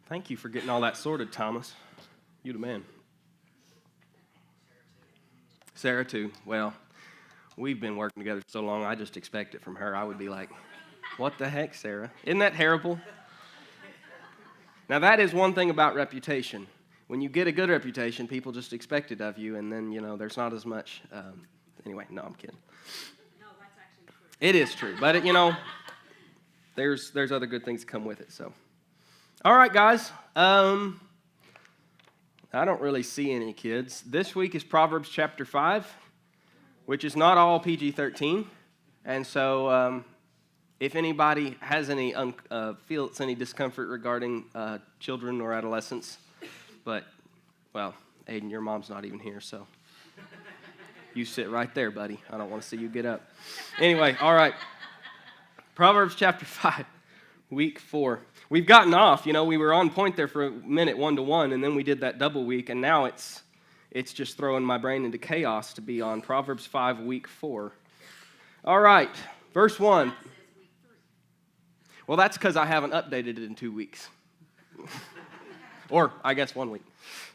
Thank you for getting all that sorted, Thomas. You the man. Sarah, too. Well, we've been working together so long, I just expect it from her. I would be like, what the heck, Sarah? Isn't that terrible? Now, that is one thing about reputation. When you get a good reputation, people just expect it of you, and then, there's not as much. Anyway, no, I'm kidding. No, that's actually true. It is true, but, there's other good things that come with it, so. All right, guys. I don't really see any kids. This week is Proverbs chapter 5, which is not all PG-13. And so if anybody has any, feels any discomfort regarding children or adolescents, but, well, Aiden, your mom's not even here, so you sit right there, buddy. I don't want to see you get up. Anyway, all right. Proverbs chapter 5, week 4. We've gotten off, we were on point there for a minute, 1-to-1, and then we did that double week, and now it's just throwing my brain into chaos to be on Proverbs 5, week 4. All right, verse 1. Well, that's because I haven't updated it in 2 weeks. Or, I guess, 1 week.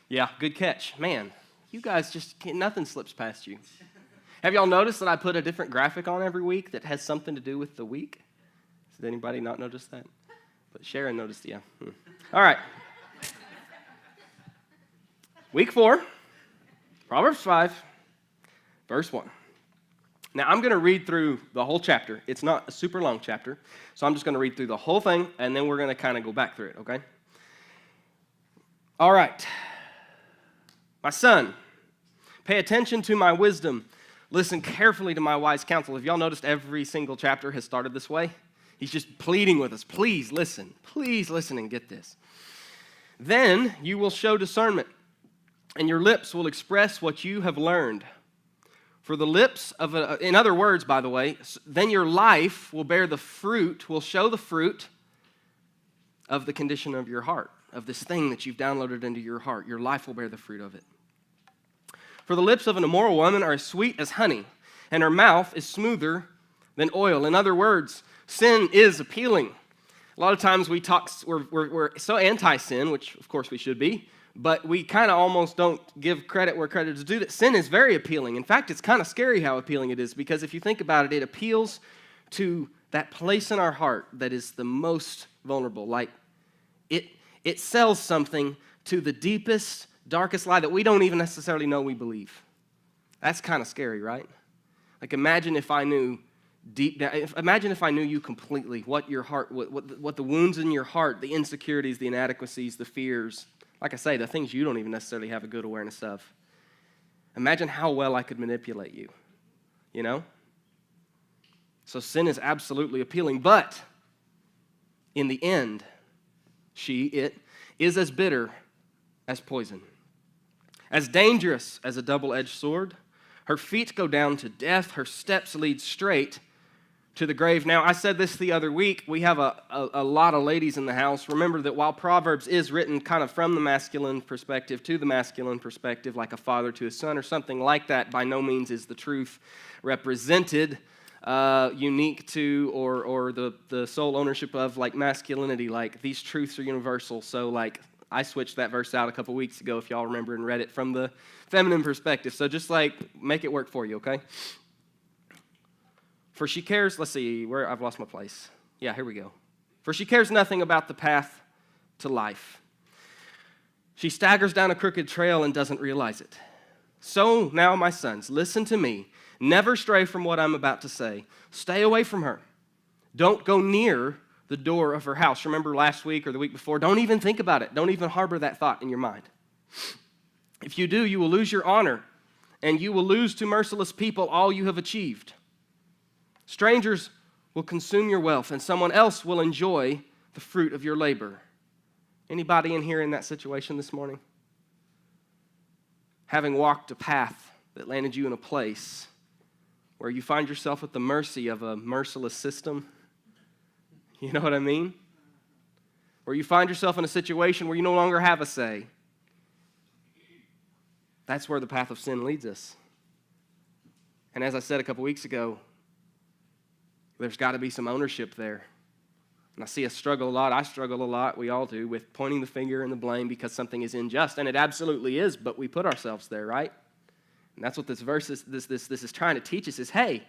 Yeah, good catch. Man, you guys nothing slips past you. Have y'all noticed that I put a different graphic on every week that has something to do with the week? Did anybody not notice that? But Sharon noticed, yeah. All right. Week 4, Proverbs 5, verse 1. Now, I'm going to read through the whole chapter. It's not a super long chapter, so I'm just going to read through the whole thing, and then we're going to kind of go back through it, okay? All right. My son, pay attention to my wisdom. Listen carefully to my wise counsel. Have y'all noticed every single chapter has started this way? He's just pleading with us. Please listen and get this. Then you will show discernment, and your lips will express what you have learned. For the lips of in other words, by the way, then your life will bear the fruit, will show the fruit of the condition of your heart, of this thing that you've downloaded into your heart. Your life will bear the fruit of it. For the lips of an immoral woman are as sweet as honey, and her mouth is smoother than oil. In other words, sin is appealing. A lot of times we're so anti-sin, which of course we should be, but we kind of almost don't give credit where credit is due. That sin is very appealing. In fact, it's kind of scary how appealing it is, because if you think about it, it appeals to that place in our heart that is the most vulnerable. Like it sells something to the deepest, darkest lie that we don't even necessarily know we believe. That's kind of scary, right? Like imagine if I knew deep down, imagine if I knew you completely, what your heart, what the wounds in your heart, the insecurities, the inadequacies, the fears, like I say, the things you don't even necessarily have a good awareness of. Imagine how well I could manipulate you, So sin is absolutely appealing, but in the end, it is as bitter as poison, as dangerous as a double-edged sword. Her feet go down to death, her steps lead straight to the grave. Now, I said this the other week. We have a lot of ladies in the house. Remember that while Proverbs is written kind of from the masculine perspective to the masculine perspective, like a father to his son or something like that, by no means is the truth represented unique to or the sole ownership of like masculinity. Like these truths are universal. So like I switched that verse out a couple weeks ago, if y'all remember, and read it from the feminine perspective. So just like make it work for you, okay? For she cares, let's see, I've lost my place. Yeah, here we go. For she cares nothing about the path to life. She staggers down a crooked trail and doesn't realize it. So now, my sons, listen to me. Never stray from what I'm about to say. Stay away from her. Don't go near the door of her house. Remember last week or the week before, don't even think about it. Don't even harbor that thought in your mind. If you do, you will lose your honor, and you will lose to merciless people all you have achieved. Strangers will consume your wealth, and someone else will enjoy the fruit of your labor. Anybody in here in that situation this morning? Having walked a path that landed you in a place where you find yourself at the mercy of a merciless system. You know what I mean? Where you find yourself in a situation where you no longer have a say. That's where the path of sin leads us. And as I said a couple weeks ago, there's got to be some ownership there. And I see us struggle a lot. I struggle a lot. We all do with pointing the finger and the blame because something is unjust. And it absolutely is, but we put ourselves there, right? And that's what this verse is, this is trying to teach us is, hey,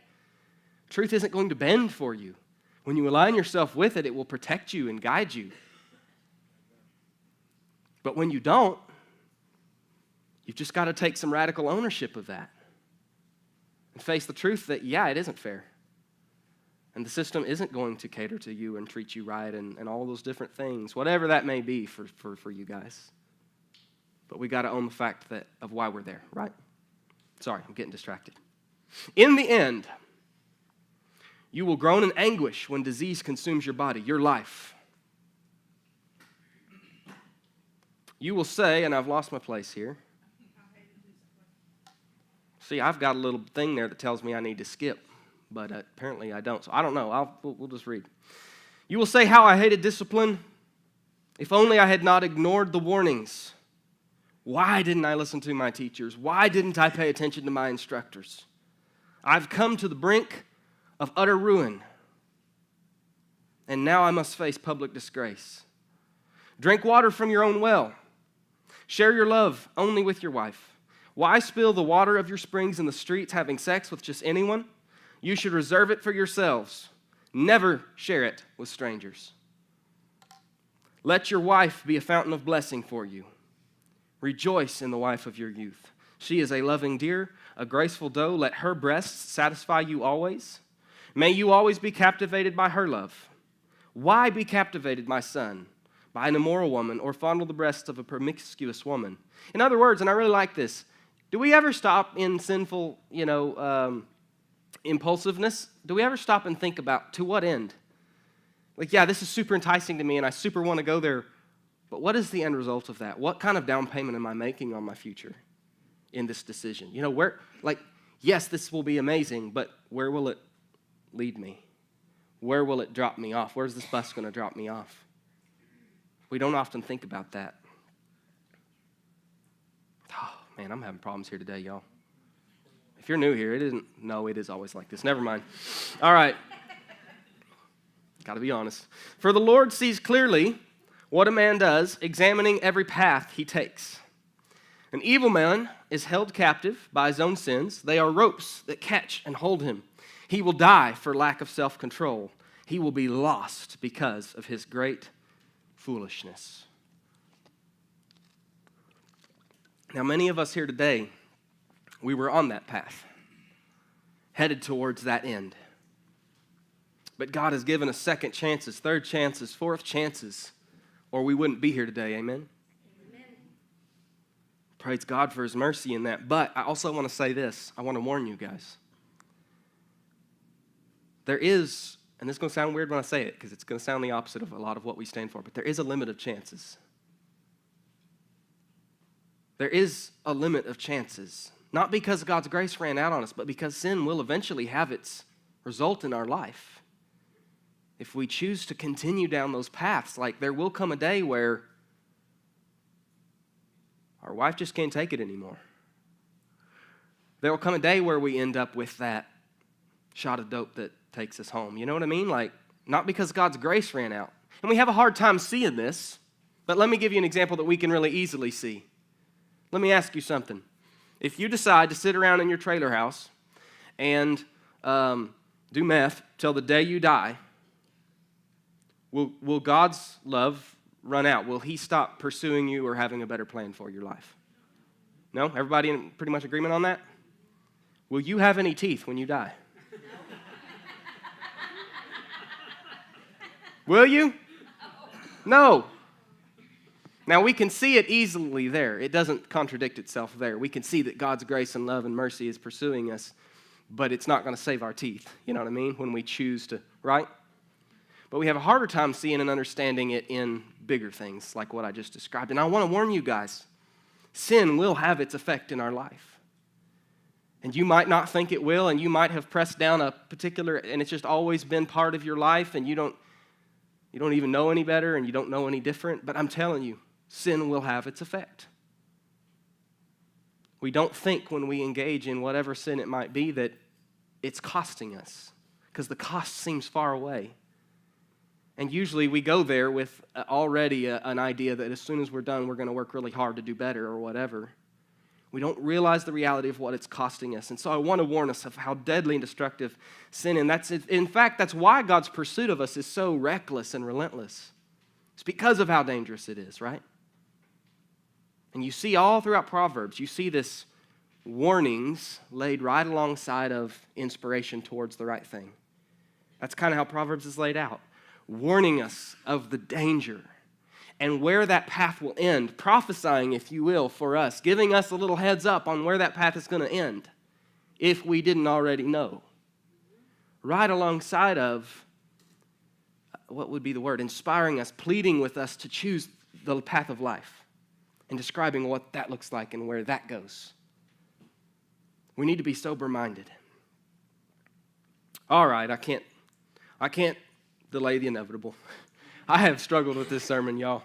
truth isn't going to bend for you. When you align yourself with it, it will protect you and guide you. But when you don't, you've just got to take some radical ownership of that and face the truth that, yeah, it isn't fair. And the system isn't going to cater to you and treat you right and all those different things, whatever that may be for you guys. But we got to own the fact of why we're there, right? Sorry, I'm getting distracted. In the end, you will groan in anguish when disease consumes your body, your life. You will say, and I've lost my place here. See, I've got a little thing there that tells me I need to skip, but apparently I don't. So I don't know. We'll just read. You will say, how I hated discipline. If only I had not ignored the warnings. Why didn't I listen to my teachers? Why didn't I pay attention to my instructors? I've come to the brink of utter ruin, and now I must face public disgrace. Drink water from your own well. Share your love only with your wife. Why spill the water of your springs in the streets, having sex with just anyone? You should reserve it for yourselves. Never share it with strangers. Let your wife be a fountain of blessing for you. Rejoice in the wife of your youth. She is a loving deer, a graceful doe. Let her breasts satisfy you always. May you always be captivated by her love. Why be captivated, my son, by an immoral woman or fondle the breasts of a promiscuous woman? In other words, and I really like this, do we ever stop in sinful, impulsiveness? Do we ever stop and think about to what end? Like, yeah, this is super enticing to me and I super want to go there, but what is the end result of that? What kind of down payment am I making on my future in this decision? Yes, this will be amazing, but where will it lead me? Where will it drop me off? Where's this bus going to drop me off? We don't often think about that. Oh, man, I'm having problems here today, y'all. If you're new here, it is always like this. Never mind. All right. Got to be honest. For the Lord sees clearly what a man does, examining every path he takes. An evil man is held captive by his own sins. They are ropes that catch and hold him. He will die for lack of self-control. He will be lost because of his great foolishness. Now, many of us here today, we were on that path, headed towards that end. But God has given us second chances, third chances, fourth chances, or we wouldn't be here today, amen? Amen. Praise God for his mercy in that. But I also want to say this. I want to warn you guys. There is, and this is going to sound weird when I say it, because it's going to sound the opposite of a lot of what we stand for, but there is a limit of chances. There is a limit of chances. Not because God's grace ran out on us, but because sin will eventually have its result in our life. If we choose to continue down those paths, like there will come a day where our wife just can't take it anymore. There will come a day where we end up with that shot of dope that takes us home. You know what I mean? Like, not because God's grace ran out. And we have a hard time seeing this, but let me give you an example that we can really easily see. Let me ask you something. If you decide to sit around in your trailer house and do meth till the day you die, will God's love run out? Will he stop pursuing you or having a better plan for your life? No? Everybody in pretty much agreement on that? Will you have any teeth when you die? Will you? No. Now, we can see it easily there. It doesn't contradict itself there. We can see that God's grace and love and mercy is pursuing us, but it's not going to save our teeth. You know what I mean? When we choose to, right? But we have a harder time seeing and understanding it in bigger things like what I just described. And I want to warn you guys, sin will have its effect in our life. And you might not think it will, and you might have pressed down a particular, and it's just always been part of your life, and you don't even know any better, and you don't know any different. But I'm telling you, sin will have its effect. We don't think when we engage in whatever sin it might be that it's costing us, because the cost seems far away. And usually we go there with already an idea that as soon as we're done, we're going to work really hard to do better or whatever. We don't realize the reality of what it's costing us. And so I want to warn us of how deadly and destructive sin is. In fact, that's why God's pursuit of us is so reckless and relentless. It's because of how dangerous it is, right? And you see all throughout Proverbs, you see this warnings laid right alongside of inspiration towards the right thing. That's kind of how Proverbs is laid out, warning us of the danger and where that path will end, prophesying, if you will, for us, giving us a little heads up on where that path is going to end, if we didn't already know. Right alongside of, what would be the word, inspiring us, pleading with us to choose the path of life, and describing what that looks like and where that goes. We need to be sober-minded. All right, I can't delay the inevitable. I have struggled with this sermon, y'all.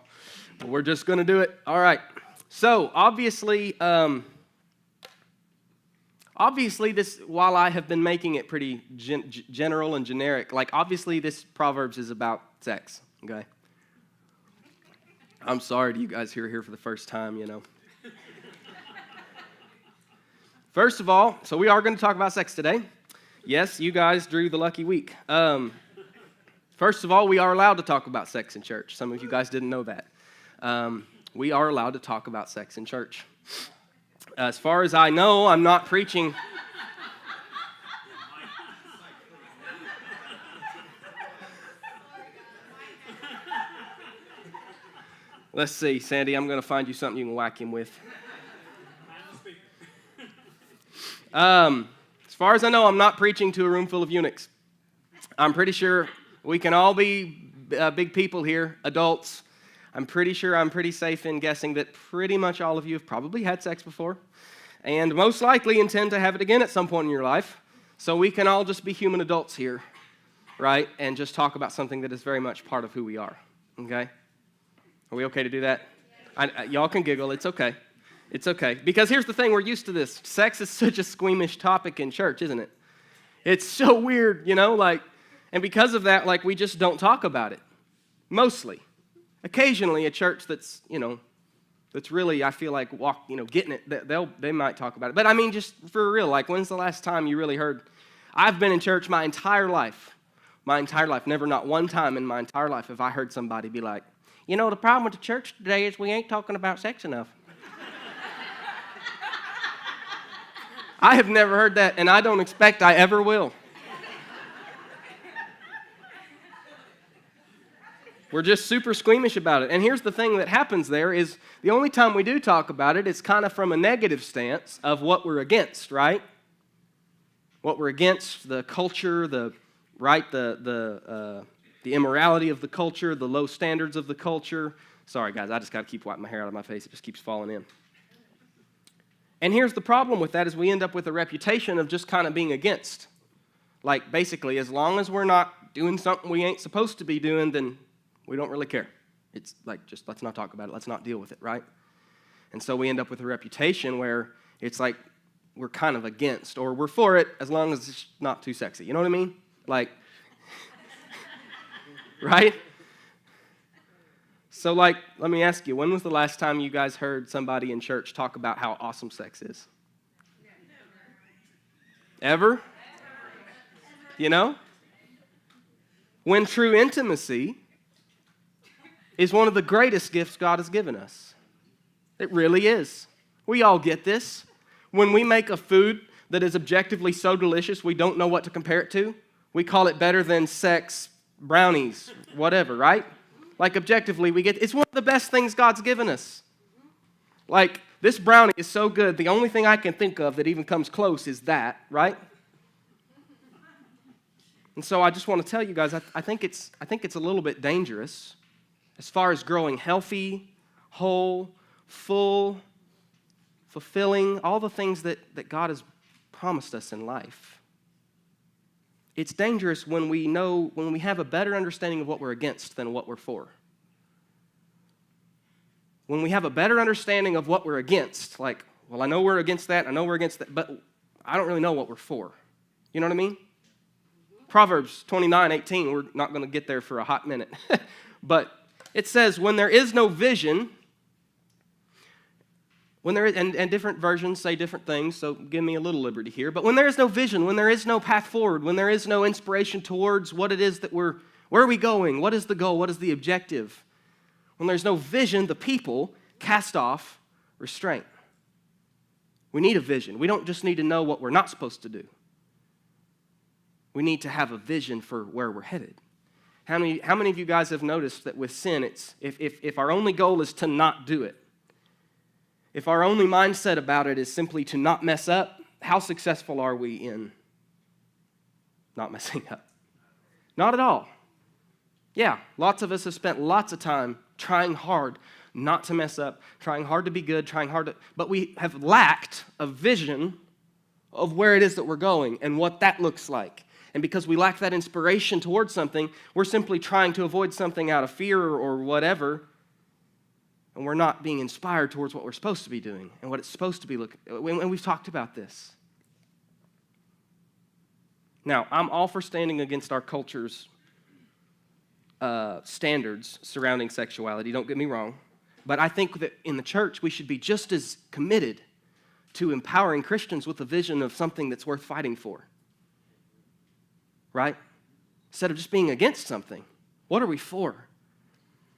But we're just going to do it. All right. So, obviously, this, while I have been making it pretty general and generic, like, obviously, this Proverbs is about sex, okay? I'm sorry to you guys who are here for the first time, you know. First of all, so we are going to talk about sex today. Yes, you guys drew the lucky week. First of all, we are allowed to talk about sex in church. Some of you guys didn't know that. We are allowed to talk about sex in church. As far as I know, I'm not preaching. Let's see, Sandy, I'm going to find you something you can whack him with. As far as I know, I'm not preaching to a room full of eunuchs. I'm pretty sure we can all be big people here, adults. I'm pretty sure I'm pretty safe in guessing that pretty much all of you have probably had sex before and most likely intend to have it again at some point in your life. So we can all just be human adults here, right? And just talk about something that is very much part of who we are, okay? Are we okay to do that? Y'all can giggle. It's okay. It's okay. Because here's the thing. We're used to this. Sex is such a squeamish topic in church, isn't it? It's so weird, you know, like, and because of that, like, we just don't talk about it. Mostly. Occasionally, a church that's, you know, that's really, I feel like, getting it, they might talk about it. But I mean, just for real, like, when's the last time you really heard? I've been in church my entire life. Never, not one time in my entire life have I heard somebody be like, you know, the problem with the church today is we ain't talking about sex enough. I have never heard that, and I don't expect I ever will. We're just super squeamish about it. And here's the thing that happens there is the only time we do talk about it, it's kind of from a negative stance of what we're against, right? What we're against, the culture, the immorality of the culture, the low standards of the culture. Sorry, guys, I just got to keep wiping my hair out of my face. It just keeps falling in. And here's the problem with that is we end up with a reputation of just kind of being against. Like, basically, as long as we're not doing something we ain't supposed to be doing, then we don't really care. It's like, just let's not talk about it. Let's not deal with it, right? And so we end up with a reputation where it's like we're kind of against, or we're for it as long as it's not too sexy. You know what I mean? Like, right? So, like, let me ask you, when was the last time you guys heard somebody in church talk about how awesome sex is? Ever? You know? When true intimacy is one of the greatest gifts God has given us. It really is. We all get this. When we make a food that is objectively so delicious we don't know what to compare it to, we call it better than sex, brownies, whatever, right? Like, objectively, it's one of the best things God's given us. Like, this brownie is so good, the only thing I can think of that even comes close is that, right? And so I just want to tell you guys, I think it's a little bit dangerous as far as growing healthy, whole, full, fulfilling, all the things that God has promised us in life. It's dangerous when we have a better understanding of what we're against than what we're for. When we have a better understanding of what we're against, like, well, I know we're against that, but I don't really know what we're for. You know what I mean? Proverbs 29:18, we're not going to get there for a hot minute. But it says, when there is no vision, when there is, and different versions say different things, so give me a little liberty here. But when there is no vision, when there is no path forward, when there is no inspiration towards what it is that where are we going? What is the goal? What is the objective? When there's no vision, the people cast off restraint. We need a vision. We don't just need to know what we're not supposed to do. We need to have a vision for where we're headed. How many of you guys have noticed that with sin, it's if our only goal is to not do it, if our only mindset about it is simply to not mess up, how successful are we in not messing up? Not at all. Yeah, lots of us have spent lots of time trying hard not to mess up, trying hard to be good, but we have lacked a vision of where it is that we're going and what that looks like. And because we lack that inspiration towards something, we're simply trying to avoid something out of fear or whatever, and we're not being inspired towards what we're supposed to be doing and what it's supposed to be looking. And we've talked about this. Now, I'm all for standing against our culture's standards surrounding sexuality, don't get me wrong. But I think that in the church, we should be just as committed to empowering Christians with a vision of something that's worth fighting for. Right? Instead of just being against something. What are we for?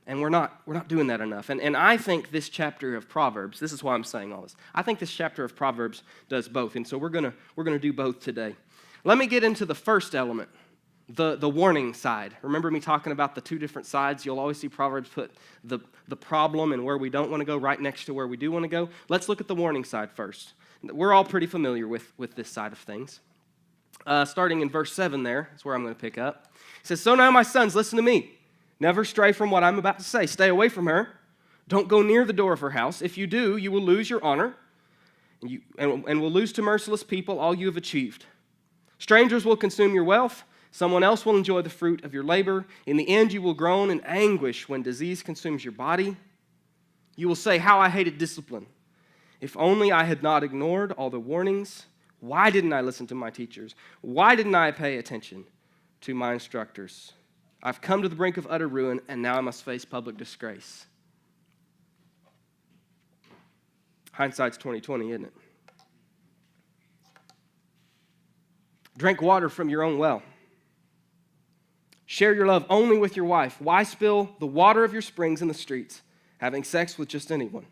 And we're not doing that enough. And I think this chapter of Proverbs, this is why I'm saying all this. I think this chapter of Proverbs does both. And so we're gonna do both today. Let me get into the first element, the warning side. Remember me talking about the two different sides? You'll always see Proverbs put the problem and where we don't want to go right next to where we do want to go. Let's look at the warning side first. We're all pretty familiar with this side of things. Starting in verse 7 there is where I'm going to pick up. It says, "So now, my sons, listen to me. Never stray from what I'm about to say. Stay away from her. Don't go near the door of her house. If you do, you will lose your honor and will lose to merciless people all you have achieved. Strangers will consume your wealth. Someone else will enjoy the fruit of your labor. In the end, you will groan in anguish when disease consumes your body. You will say, 'How I hated discipline. If only I had not ignored all the warnings. Why didn't I listen to my teachers? Why didn't I pay attention to my instructors? I've come to the brink of utter ruin, and now I must face public disgrace.'" Hindsight's 20/20, isn't it? "Drink water from your own well. Share your love only with your wife. Why spill the water of your springs in the streets, having sex with just anyone?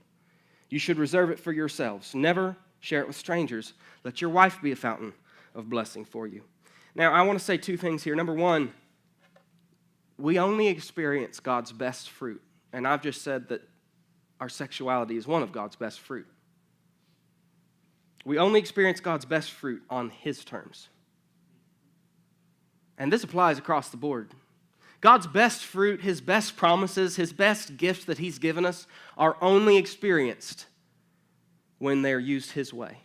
You should reserve it for yourselves. Never share it with strangers. Let your wife be a fountain of blessing for you." Now, I want to say two things here. Number one, we only experience God's best fruit. And I've just said that our sexuality is one of God's best fruit. We only experience God's best fruit on His terms. And this applies across the board. God's best fruit, His best promises, His best gifts that He's given us are only experienced when they're used His way.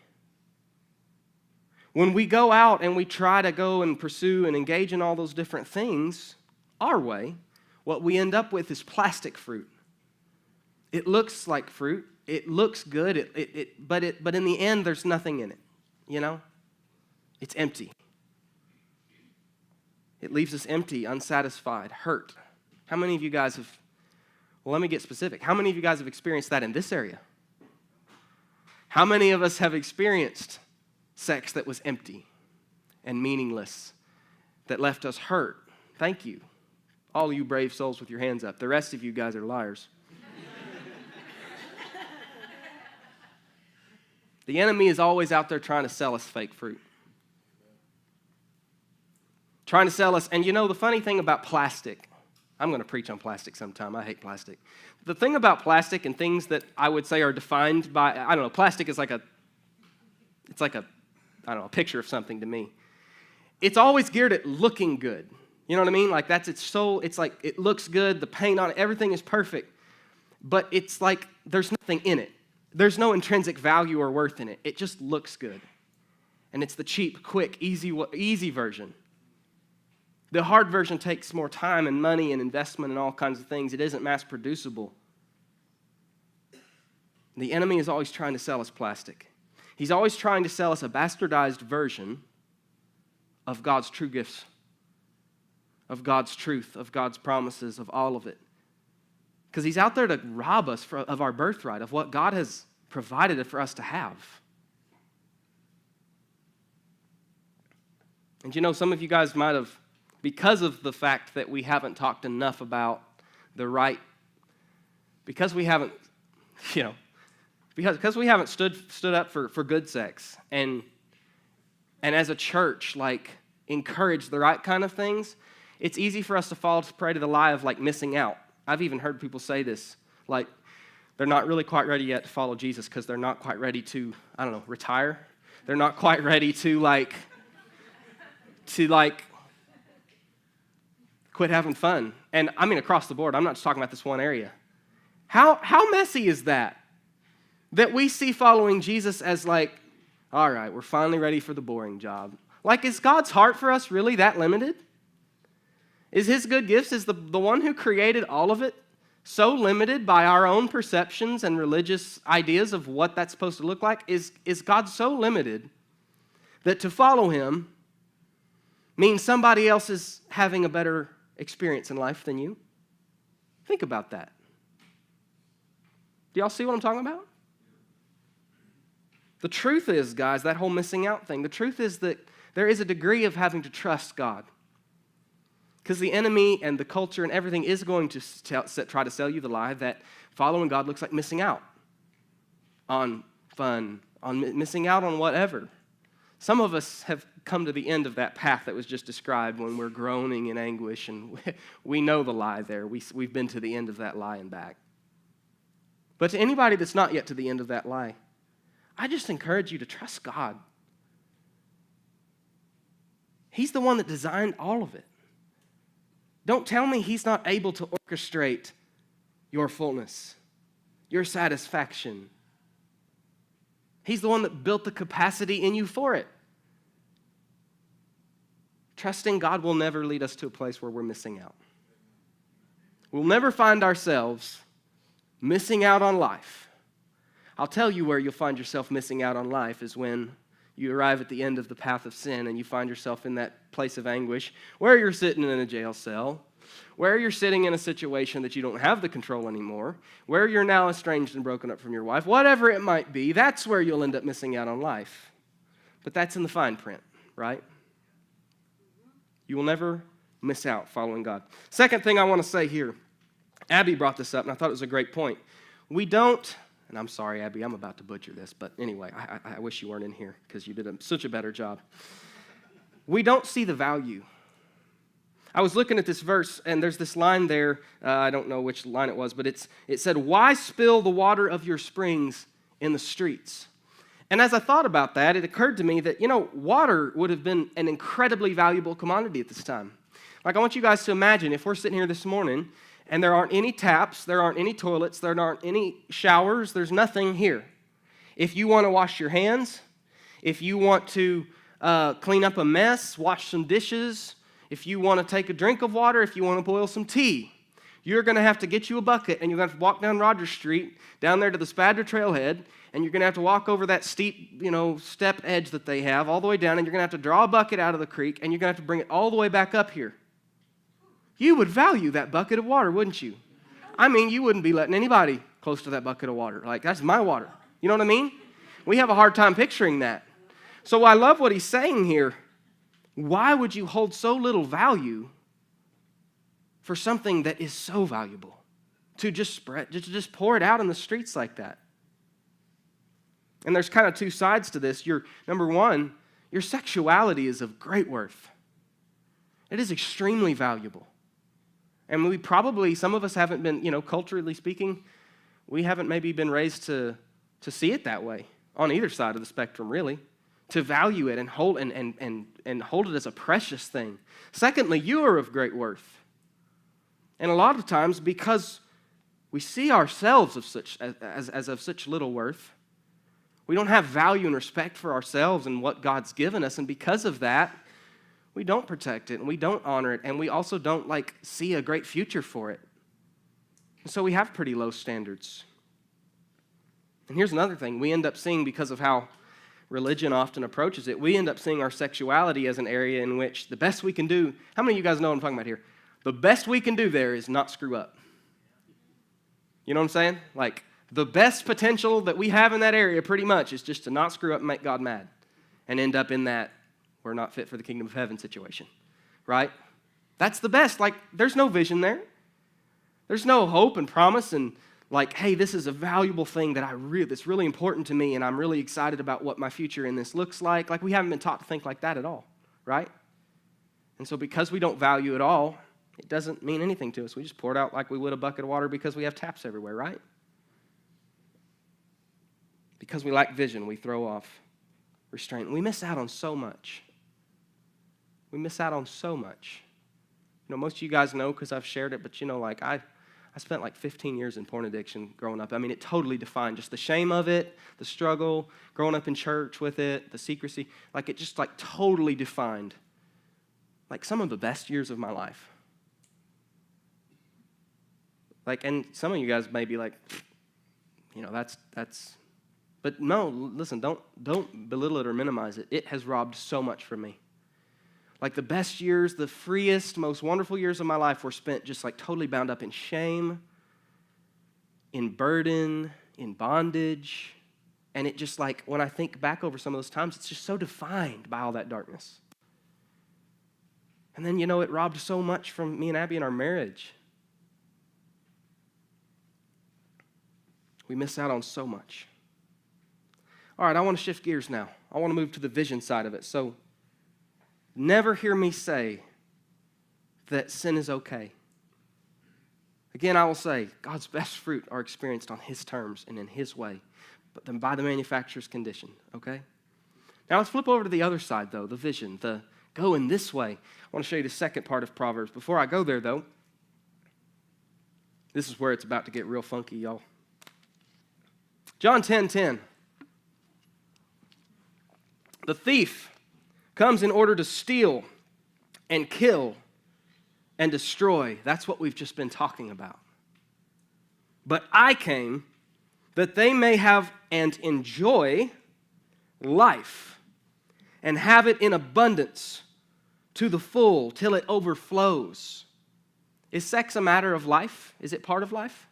When we go out and we try to go and pursue and engage in all those different things our way, what we end up with is plastic fruit. It looks like fruit. It looks good, but in the end, there's nothing in it, you know? It's empty. It leaves us empty, unsatisfied, hurt. How many of you guys have, well, let me get specific. How many of you guys have experienced that in this area? How many of us have experienced sex that was empty and meaningless, that left us hurt? Thank you. All you brave souls with your hands up. The rest of you guys are liars. The enemy is always out there trying to sell us fake fruit. Trying to sell us, and you know the funny thing about plastic, I'm going to preach on plastic sometime. I hate plastic. The thing about plastic and things that I would say are defined by, I don't know, plastic is like a picture of something to me. It's always geared at looking good. You know what I mean? Like it's like it looks good, the paint on it, everything is perfect. But it's like there's nothing in it. There's no intrinsic value or worth in it. It just looks good. And it's the cheap, quick, easy version. The hard version takes more time and money and investment and all kinds of things. It isn't mass producible. The enemy is always trying to sell us plastic. He's always trying to sell us a bastardized version of God's true gifts of God's truth, of God's promises, of all of it. Because he's out there to rob us of our birthright, of what God has provided it for us to have. And you know, some of you guys might have, because of the fact that we haven't talked enough about the right, because we haven't, because we haven't stood up for good sex, and as a church, like, encourage the right kind of things, it's easy for us to fall prey to the lie of, like, missing out. I've even heard people say this, like, they're not really quite ready yet to follow Jesus because they're not quite ready to, retire. They're not quite ready to quit having fun. And I mean across the board. I'm not just talking about this one area. How messy is that? That we see following Jesus as like, all right, we're finally ready for the boring job. Like, is God's heart for us really that limited? Is his good gifts, is the one who created all of it so limited by our own perceptions and religious ideas of what that's supposed to look like? Is God so limited that to follow him means somebody else is having a better experience in life than you? Think about that. Do y'all see what I'm talking about? The truth is, guys, that whole missing out thing, the truth is that there is a degree of having to trust God. Because the enemy and the culture and everything is going to try to sell you the lie that following God looks like missing out on fun, on missing out on whatever. Some of us have come to the end of that path that was just described when we're groaning in anguish, and we know the lie there. We've been to the end of that lie and back. But to anybody that's not yet to the end of that lie, I just encourage you to trust God. He's the one that designed all of it. Don't tell me he's not able to orchestrate your fullness, your satisfaction. He's the one that built the capacity in you for it. Trusting God will never lead us to a place where we're missing out. We'll never find ourselves missing out on life. I'll tell you where you'll find yourself missing out on life is when you arrive at the end of the path of sin and you find yourself in that place of anguish where you're sitting in a jail cell, where you're sitting in a situation that you don't have the control anymore, where you're now estranged and broken up from your wife, whatever it might be, that's where you'll end up missing out on life. But that's in the fine print, right? You will never miss out following God. Second thing I want to say here, Abby brought this up, and I thought it was a great point. We don't, and I'm sorry, Abby, I'm about to butcher this, but anyway, I wish you weren't in here because you did such a better job. We don't see the value. I was looking at this verse, and there's this line there. I don't know which line it was, but it said, "Why spill the water of your springs in the streets?" And as I thought about that, it occurred to me that, water would have been an incredibly valuable commodity at this time. Like, I want you guys to imagine if we're sitting here this morning, and there aren't any taps, there aren't any toilets, there aren't any showers, there's nothing here. If you want to wash your hands, if you want to clean up a mess, wash some dishes, if you want to take a drink of water, if you want to boil some tea, you're going to have to get you a bucket, and you're going to have to walk down Rogers Street, down there to the Spadder Trailhead, and you're going to have to walk over that steep, step edge that they have all the way down, and you're going to have to draw a bucket out of the creek, and you're going to have to bring it all the way back up here. You would value that bucket of water, wouldn't you? I mean, you wouldn't be letting anybody close to that bucket of water. Like, that's my water. You know what I mean? We have a hard time picturing that. So I love what he's saying here. Why would you hold so little value for something that is so valuable? To just pour it out in the streets like that. And there's kind of two sides to this. Number one, your sexuality is of great worth. It is extremely valuable. And we probably, some of us haven't been, culturally speaking, we haven't maybe been raised to see it that way on either side of the spectrum, really, to value it and hold it as a precious thing. Secondly, you are of great worth. And a lot of times, because we see ourselves as of such little worth, we don't have value and respect for ourselves and what God's given us, and because of that, we don't protect it, and we don't honor it, and we also don't see a great future for it. And so we have pretty low standards. And here's another thing we end up seeing because of how religion often approaches it, we end up seeing our sexuality as an area in which the best we can do, how many of you guys know what I'm talking about here? The best we can do there is not screw up. You know what I'm saying? Like, the best potential that we have in that area pretty much is just to not screw up and make God mad and end up in that we're not fit for the kingdom of heaven situation, right? That's the best. Like, there's no vision there. There's no hope and promise and like, hey, this is a valuable thing that's really important to me, and I'm really excited about what my future in this looks like. Like, we haven't been taught to think like that at all, right? And so because we don't value it all, it doesn't mean anything to us. We just pour it out like we would a bucket of water because we have taps everywhere, right? Because we lack vision, we throw off restraint. We miss out on so much. We miss out on so much. You know, most of you guys know because I've shared it, but you know, like I spent like 15 years in porn addiction growing up. I mean, it totally defined just the shame of it, the struggle, growing up in church with it, the secrecy. Like, it just like totally defined like some of the best years of my life. Like, and some of you guys may be like, you know, that's. But no, listen, don't belittle it or minimize it. It has robbed so much from me. Like, the best years, the freest, most wonderful years of my life were spent just like totally bound up in shame, in burden, in bondage. And it just like, when I think back over some of those times, it's just so defined by all that darkness. And then, you know, it robbed so much from me and Abby in our marriage. We miss out on so much. All right, I want to shift gears now. I want to move to the vision side of it. So, never hear me say that sin is okay. Again, I will say, God's best fruit are experienced on His terms and in His way, but then by the manufacturer's condition, okay? Now let's flip over to the other side, though, the vision, the go in this way. I want to show you the second part of Proverbs. Before I go there, though, this is where it's about to get real funky, y'all. John 10:10. The thief comes in order to steal and kill and destroy. That's what we've just been talking about. But I came that they may have and enjoy life and have it in abundance to the full till it overflows. Is sex a matter of life? Is it part of life?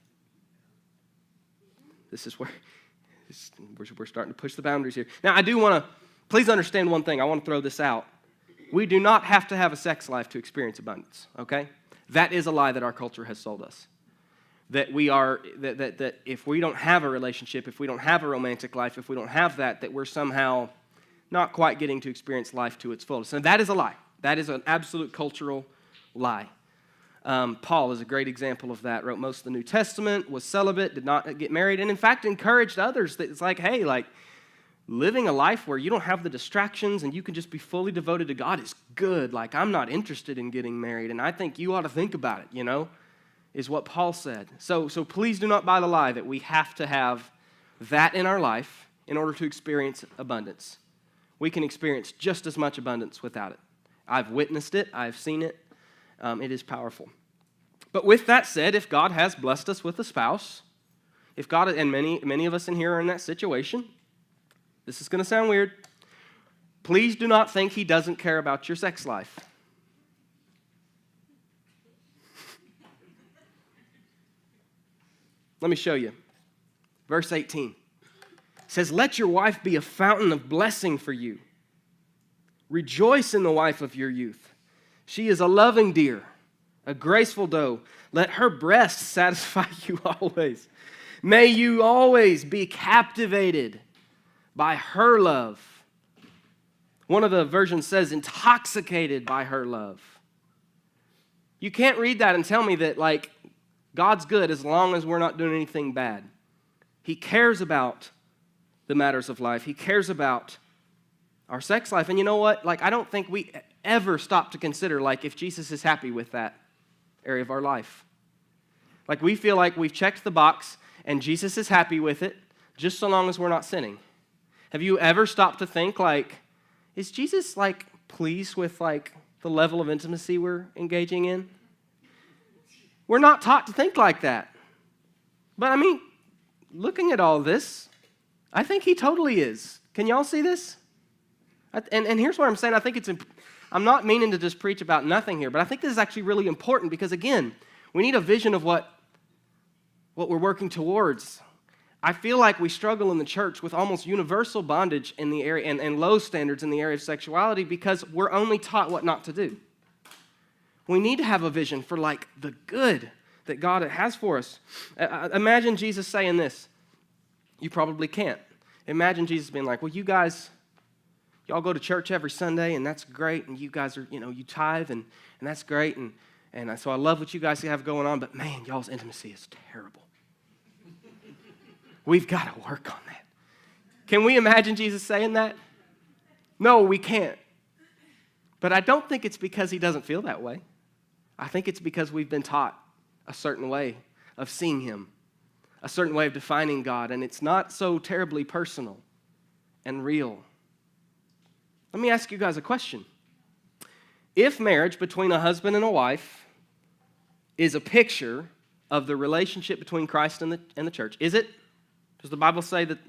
This is where we're starting to push the boundaries here. Now, I do want to, please understand one thing. I want to throw this out. We do not have to have a sex life to experience abundance, okay? That is a lie that our culture has sold us. That if we don't have a relationship, if we don't have a romantic life, if we don't have that we're somehow not quite getting to experience life to its fullest. And that is a lie. That is an absolute cultural lie. Paul is a great example of that. Wrote most of the New Testament, was celibate, did not get married, and in fact encouraged others that it's like, hey, like, living a life where you don't have the distractions and you can just be fully devoted to God is good. Like, I'm not interested in getting married, and I think you ought to think about it, you know, is what Paul said. So please do not buy the lie that we have to have that in our life in order to experience abundance. We can experience just as much abundance without it. I've witnessed it. I've seen it. It is powerful. But with that said, if God has blessed us with a spouse, if God, and many of us in here are in that situation, this is going to sound weird. Please do not think He doesn't care about your sex life. Let me show you. Verse 18 says, "Let your wife be a fountain of blessing for you. Rejoice in the wife of your youth. She is a loving deer, a graceful doe. Let her breasts satisfy you always. May you always be captivated by her love." One of the versions says, intoxicated by her love. You can't read that and tell me that, like, God's good as long as we're not doing anything bad. He cares about the matters of life. He cares about our sex life. And you know what? Like, I don't think we ever stop to consider, like, if Jesus is happy with that area of our life. Like, we feel like we've checked the box and Jesus is happy with it just so long as we're not sinning. Have you ever stopped to think, like, is Jesus, like, pleased with, like, the level of intimacy we're engaging in? We're not taught to think like that. But, I mean, looking at all this, I think He totally is. Can y'all see this? And here's what I'm saying. I think I'm not meaning to just preach about nothing here, but I think this is actually really important because, again, we need a vision of what we're working towards. I feel like we struggle in the church with almost universal bondage in the area and low standards in the area of sexuality because we're only taught what not to do. We need to have a vision for like the good that God has for us. Imagine Jesus saying this. You probably can't. Imagine Jesus being like, well, y'all go to church every Sunday, and that's great, and you guys are, you tithe, and that's great, and so I love what you guys have going on, but man, y'all's intimacy is terrible. We've got to work on that. Can we imagine Jesus saying that? No, we can't. But I don't think it's because he doesn't feel that way. I think it's because we've been taught a certain way of seeing him, a certain way of defining God, and it's not so terribly personal and real. Let me ask you guys a question. If marriage between a husband and a wife is a picture of the relationship between Christ and the church, is it? Does the Bible say that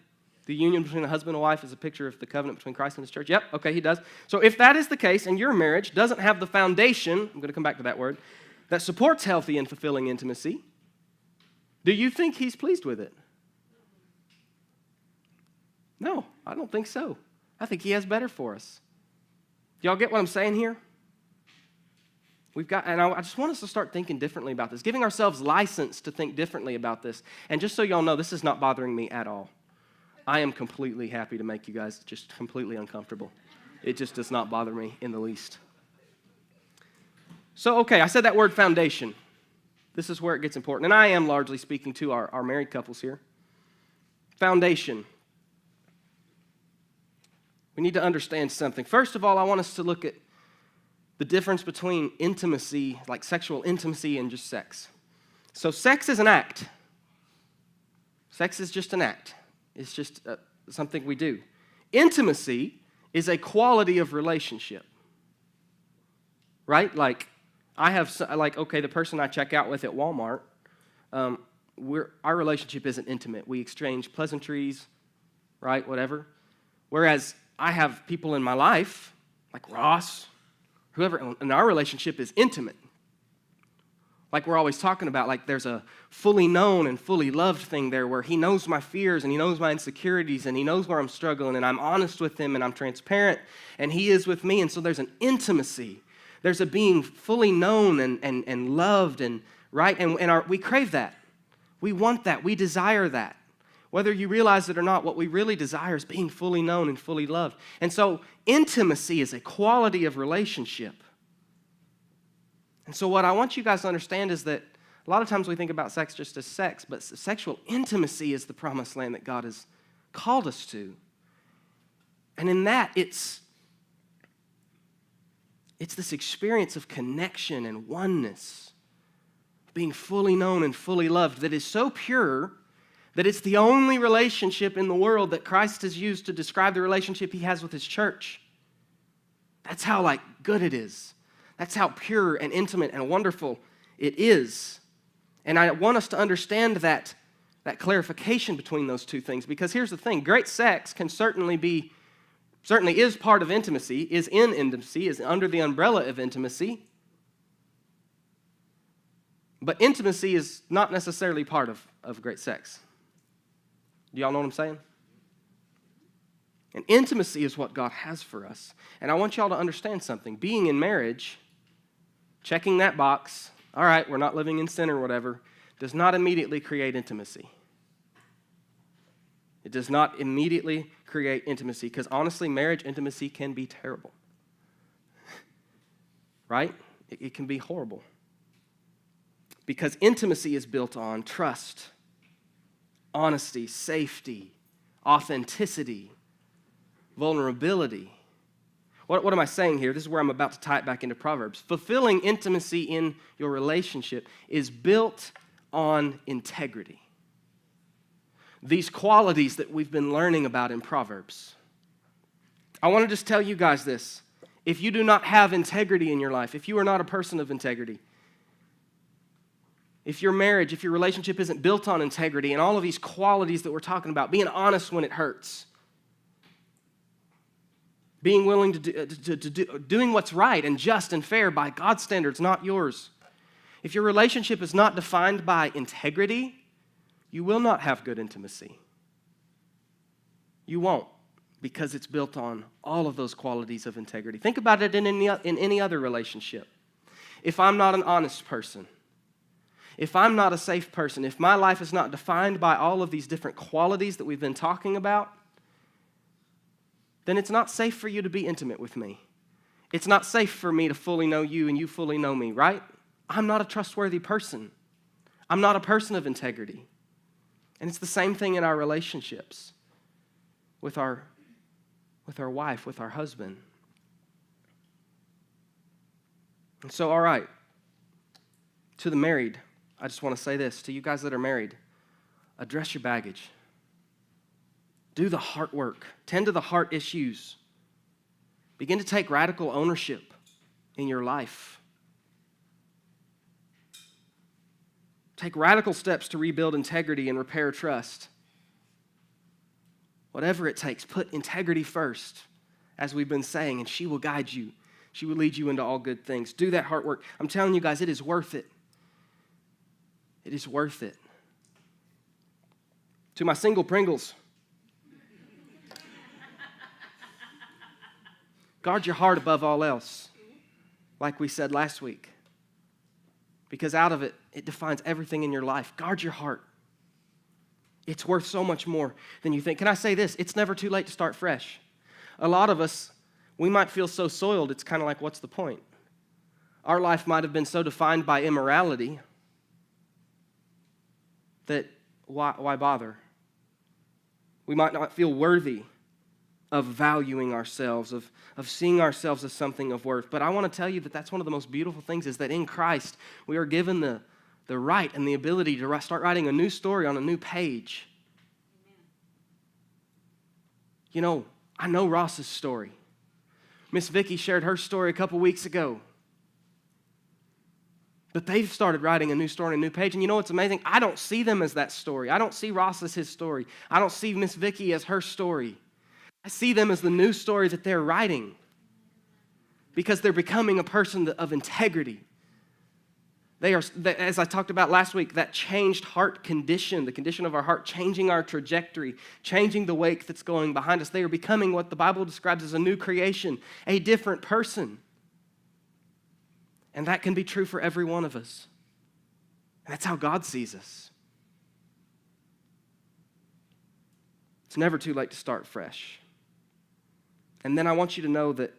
the union between a husband and a wife is a picture of the covenant between Christ and his church? Yep, okay, he does. So if that is the case and your marriage doesn't have the foundation, I'm going to come back to that word, that supports healthy and fulfilling intimacy, do you think he's pleased with it? No, I don't think so. I think he has better for us. Do y'all get what I'm saying here? I just want us to start thinking differently about this, giving ourselves license to think differently about this. And just so y'all know, this is not bothering me at all. I am completely happy to make you guys just completely uncomfortable. It just does not bother me in the least. So, okay, I said that word foundation. This is where it gets important. And I am largely speaking to our married couples here. Foundation. We need to understand something. First of all, I want us to look at the difference between intimacy, like sexual intimacy, and just sex. So sex is an act. Sex is just an act. It's just something we do. Intimacy is a quality of relationship, right? Like the person I check out with at Walmart, our relationship isn't intimate. We exchange pleasantries, right? Whatever. Whereas I have people in my life, like Ross, whoever, and our relationship is intimate. Like we're always talking about, like there's a fully known and fully loved thing there where he knows my fears and he knows my insecurities and he knows where I'm struggling and I'm honest with him and I'm transparent and he is with me. And so there's an intimacy. There's a being fully known and loved and right. And we crave that. We want that. We desire that. Whether you realize it or not, what we really desire is being fully known and fully loved. And so intimacy is a quality of relationship. And so what I want you guys to understand is that a lot of times we think about sex just as sex, but sexual intimacy is the promised land that God has called us to. And in that, it's this experience of connection and oneness, being fully known and fully loved that is so pure that it's the only relationship in the world that Christ has used to describe the relationship he has with his church. That's how good it is. That's how pure and intimate and wonderful it is. And I want us to understand that clarification between those two things, because here's the thing. Great sex can certainly is part of intimacy, is in intimacy, is under the umbrella of intimacy. But intimacy is not necessarily part of great sex. Do y'all know what I'm saying? And intimacy is what God has for us. And I want y'all to understand something. Being in marriage, checking that box, all right, we're not living in sin or whatever, does not immediately create intimacy. It does not immediately create intimacy, because honestly, marriage intimacy can be terrible. Right? It can be horrible. Because intimacy is built on trust, honesty, safety, authenticity, vulnerability. What am I saying here? This is where I'm about to tie it back into Proverbs. Fulfilling intimacy in your relationship is built on integrity. These qualities that we've been learning about in Proverbs. I want to just tell you guys this. If you do not have integrity in your life, if you are not a person of integrity, if your marriage, if your relationship isn't built on integrity and all of these qualities that we're talking about, being honest when it hurts, Being willing doing what's right and just and fair by God's standards, not yours. If your relationship is not defined by integrity, you will not have good intimacy. You won't, because it's built on all of those qualities of integrity. Think about it in any other relationship. If I'm not an honest person, if I'm not a safe person, if my life is not defined by all of these different qualities that we've been talking about, then it's not safe for you to be intimate with me. It's not safe for me to fully know you and you fully know me, right? I'm not a trustworthy person. I'm not a person of integrity. And it's the same thing in our relationships with our wife, with our husband. And so, all right, to the married, I just want to say this. To you guys that are married, address your baggage. Do the heart work. Tend to the heart issues. Begin to take radical ownership in your life. Take radical steps to rebuild integrity and repair trust. Whatever it takes, put integrity first, as we've been saying, and she will guide you. She will lead you into all good things. Do that heart work. I'm telling you guys, it is worth it. It is worth it. To my single Pringles, guard your heart above all else, like we said last week, because out of it, it defines everything in your life. Guard your heart. It's worth so much more than you think. Can I say this? It's never too late to start fresh. A lot of us, we might feel so soiled, it's kind of like, what's the point? Our life might have been so defined by immorality that why bother? We might not feel worthy of valuing ourselves, of seeing ourselves as something of worth. But I want to tell you that that's one of the most beautiful things, is that in Christ, we are given the right and the ability to start writing a new story on a new page. Amen. You know, I know Ross's story. Miss Vicky shared her story a couple weeks ago. But they've started writing a new story on a new page. And you know what's amazing? I don't see them as that story. I don't see Ross as his story. I don't see Miss Vicky as her story. I see them as the new story that they're writing, because they're becoming a person of integrity. They are, as I talked about last week, that changed heart condition, the condition of our heart, changing our trajectory, changing the wake that's going behind us. They are becoming what the Bible describes as a new creation, a different person. And that can be true for every one of us. That's how God sees us. It's never too late to start fresh. And then I want you to know that,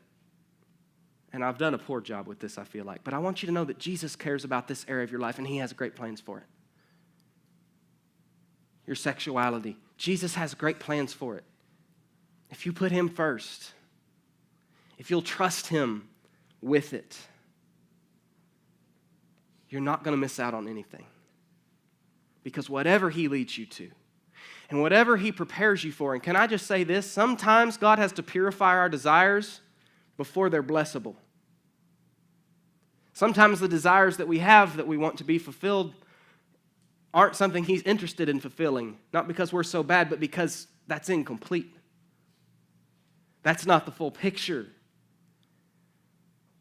and I've done a poor job with this, I feel like, but I want you to know that Jesus cares about this area of your life, and he has great plans for it. Your sexuality. Jesus has great plans for it. If you put him first, if you'll trust him with it, you're not going to miss out on anything. Because whatever he leads you to, and whatever he prepares you for, and can I just say this? Sometimes God has to purify our desires before they're blessable. Sometimes the desires that we have that we want to be fulfilled aren't something he's interested in fulfilling, not because we're so bad, but because that's incomplete. That's not the full picture.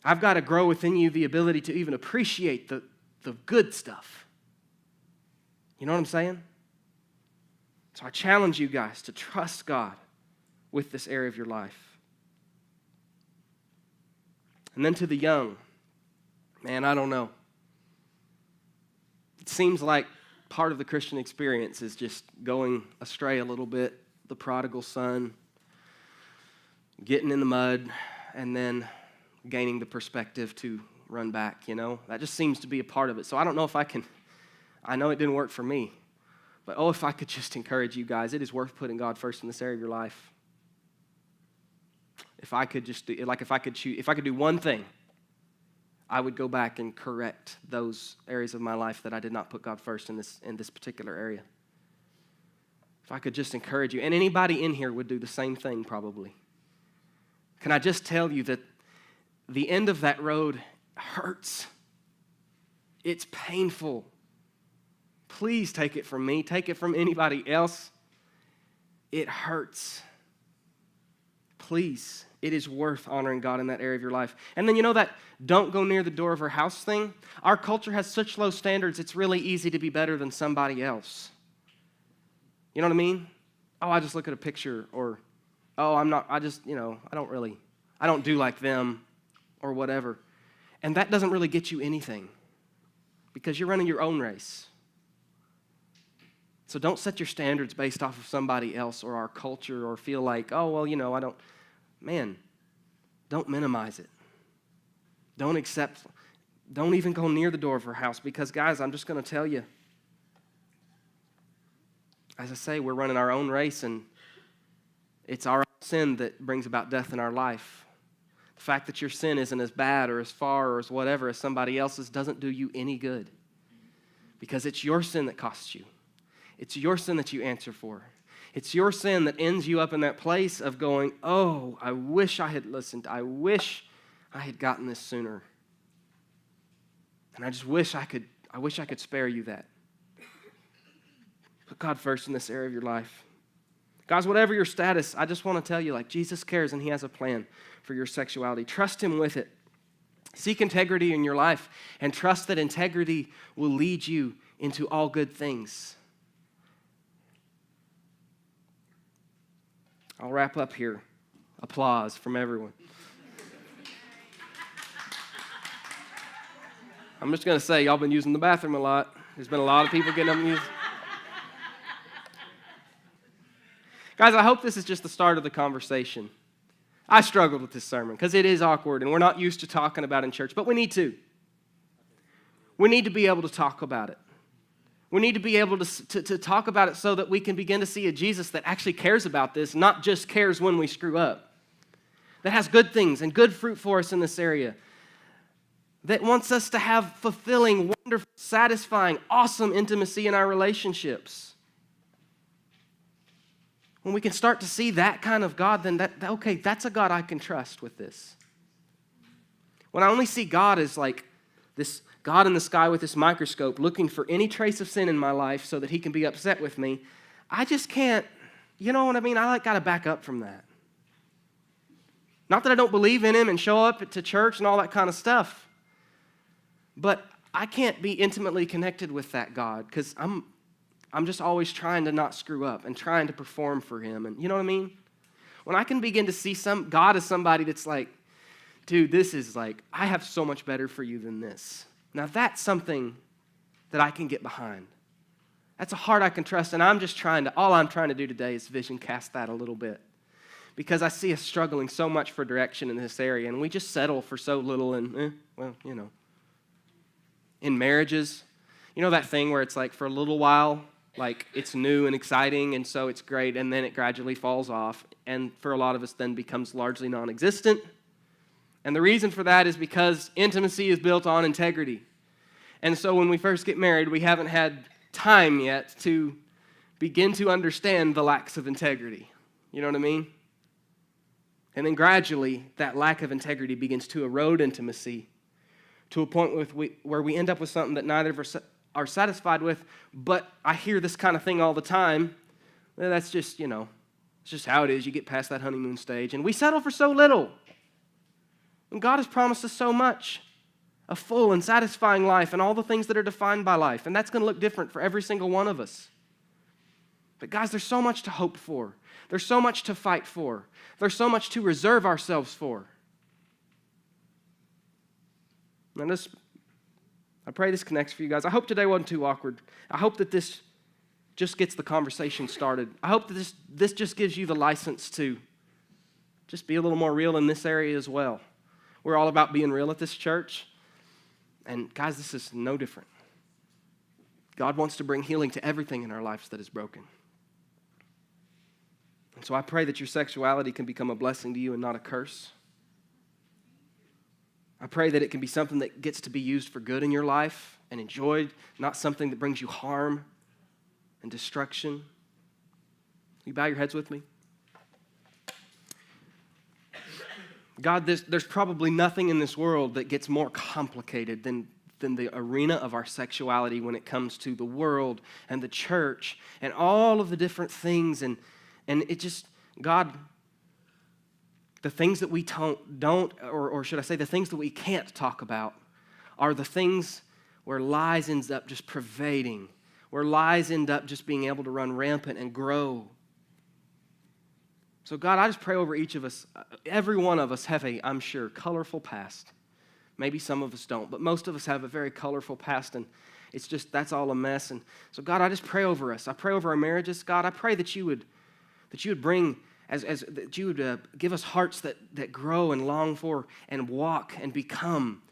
I've got to grow within you the ability to even appreciate the good stuff. You know what I'm saying? So I challenge you guys to trust God with this area of your life. And then to the young, man, I don't know. It seems like part of the Christian experience is just going astray a little bit, the prodigal son, getting in the mud, and then gaining the perspective to run back, you know? That just seems to be a part of it. So I don't know if I know it didn't work for me, but if I could just encourage you guys, it is worth putting God first in this area of your life. If I could do one thing, I would go back and correct those areas of my life that I did not put God first in this particular area. If I could just encourage you, and anybody in here would do the same thing probably. Can I just tell you that the end of that road hurts. It's painful. Please take it from me. Take it from anybody else. It hurts. Please. It is worth honoring God in that area of your life. And then you know that don't go near the door of her house thing? Our culture has such low standards, it's really easy to be better than somebody else. You know what I mean? Oh, I just look at a picture, or, oh, I don't do like them, or whatever. And that doesn't really get you anything because you're running your own race. So don't set your standards based off of somebody else or our culture or feel like, oh, well, don't minimize it. Don't even go near the door of her house because, guys, I'm just going to tell you, as I say, we're running our own race and it's our sin that brings about death in our life. The fact that your sin isn't as bad or as far or as whatever as somebody else's doesn't do you any good because it's your sin that costs you. It's your sin that you answer for. It's your sin that ends you up in that place of going, oh, I wish I had listened. I wish I had gotten this sooner. And I wish I could spare you that. Put God first in this area of your life. Guys, whatever your status, I just want to tell you, like, Jesus cares and he has a plan for your sexuality. Trust him with it. Seek integrity in your life and trust that integrity will lead you into all good things. I'll wrap up here. Applause from everyone. I'm just going to say, y'all been using the bathroom a lot. There's been a lot of people getting up and using. Guys, I hope this is just the start of the conversation. I struggled with this sermon because it is awkward and we're not used to talking about it in church, but we need to. We need to be able to talk about it. We need to be able to talk about it so that we can begin to see a Jesus that actually cares about this, not just cares when we screw up, that has good things and good fruit for us in this area, that wants us to have fulfilling, wonderful, satisfying, awesome intimacy in our relationships. When we can start to see that kind of God, then that's a God I can trust with this. When I only see God as like this God in the sky with this microscope looking for any trace of sin in my life so that he can be upset with me, I just can't, you know what I mean? I got to back up from that. Not that I don't believe in him and show up to church and all that kind of stuff, but I can't be intimately connected with that God because I'm just always trying to not screw up and trying to perform for him. And you know what I mean? When I can begin to see God as somebody that's like, dude, this is like, I have so much better for you than this. Now that's something that I can get behind. That's a heart I can trust. And all I'm trying to do today is vision cast that a little bit. Because I see us struggling so much for direction in this area. And we just settle for so little and, in marriages, you know that thing where it's like for a little while, like it's new and exciting, and so it's great, and then it gradually falls off, and for a lot of us then becomes largely non-existent. And the reason for that is because intimacy is built on integrity. And so when we first get married, we haven't had time yet to begin to understand the lacks of integrity. You know what I mean? And then gradually, that lack of integrity begins to erode intimacy to a point where we end up with something that neither of us are satisfied with, but I hear this kind of thing all the time. Well, that's just, it's just how it is. You get past that honeymoon stage, and we settle for so little. And God has promised us so much, a full and satisfying life and all the things that are defined by life, and that's going to look different for every single one of us. But guys, there's so much to hope for. There's so much to fight for. There's so much to reserve ourselves for. And I pray this connects for you guys. I hope today wasn't too awkward. I hope that this just gets the conversation started. I hope that this just gives you the license to just be a little more real in this area as well. We're all about being real at this church. And guys, this is no different. God wants to bring healing to everything in our lives that is broken. And so I pray that your sexuality can become a blessing to you and not a curse. I pray that it can be something that gets to be used for good in your life and enjoyed, not something that brings you harm and destruction. Will you bow your heads with me? God, there's probably nothing in this world that gets more complicated than the arena of our sexuality when it comes to the world and the church and all of the different things. And it just, God, the things that we or should I say the things that we can't talk about are the things where lies ends up just pervading, where lies end up just being able to run rampant and grow. So God, I just pray over each of us. Every one of us have I'm sure, colorful past. Maybe some of us don't, but most of us have a very colorful past, and it's just, that's all a mess. And so God, I just pray over us. I pray over our marriages. God, I pray that you would bring, that you would give us hearts that grow and long for and walk and become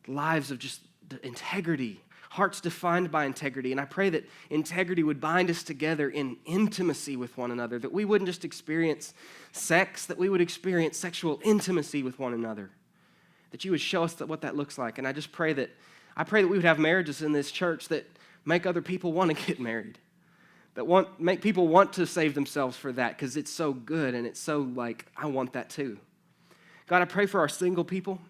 lives of just integrity, hearts defined by integrity. And I pray that integrity would bind us together in intimacy with one another, that we wouldn't just experience sex, that we would experience sexual intimacy with one another, that you would show us what that looks like. And I just pray that we would have marriages in this church that make other people want to get married, that make people want to save themselves for that because it's so good and it's so like, I want that too. God, I pray for our single people.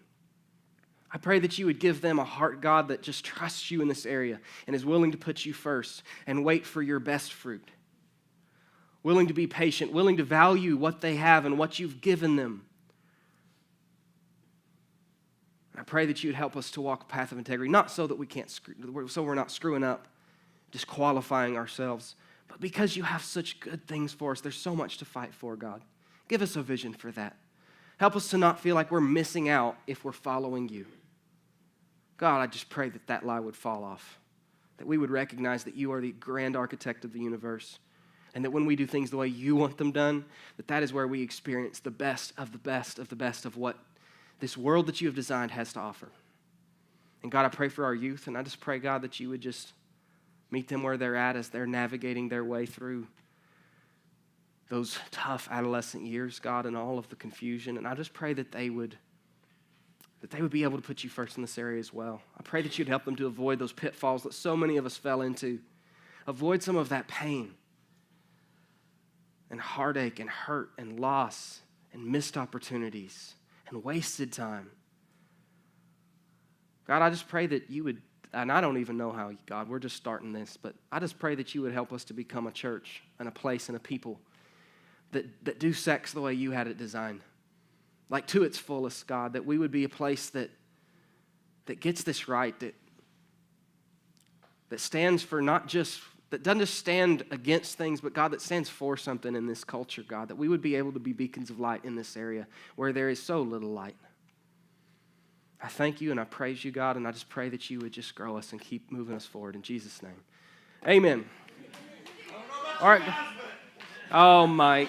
I pray that you would give them a heart, God, that just trusts you in this area and is willing to put you first and wait for your best fruit. Willing to be patient, willing to value what they have and what you've given them. I pray that you would help us to walk a path of integrity, not so that we're not screwing up, disqualifying ourselves, but because you have such good things for us. There's so much to fight for, God. Give us a vision for that. Help us to not feel like we're missing out if we're following you. God, I just pray that lie would fall off, that we would recognize that you are the grand architect of the universe, and that when we do things the way you want them done, that is where we experience the best of the best of the best of what this world that you have designed has to offer. And God, I pray for our youth, and I just pray, God, that you would just meet them where they're at as they're navigating their way through those tough adolescent years, God, and all of the confusion. And I just pray that they would be able to put you first in this area as well. I pray that you'd help them to avoid those pitfalls that so many of us fell into. Avoid some of that pain and heartache and hurt and loss and missed opportunities and wasted time. God, I just pray that you would, and I don't even know how, God, we're just starting this, but I just pray that you would help us to become a church and a place and a people that do sex the way you had it designed, like to its fullest, God, that we would be a place that gets this right, that stands for that doesn't just stand against things, but God, that stands for something in this culture, God, that we would be able to be beacons of light in this area where there is so little light. I thank you and I praise you, God, and I just pray that you would just grow us and keep moving us forward in Jesus' name. Amen. All right. Oh, Mike.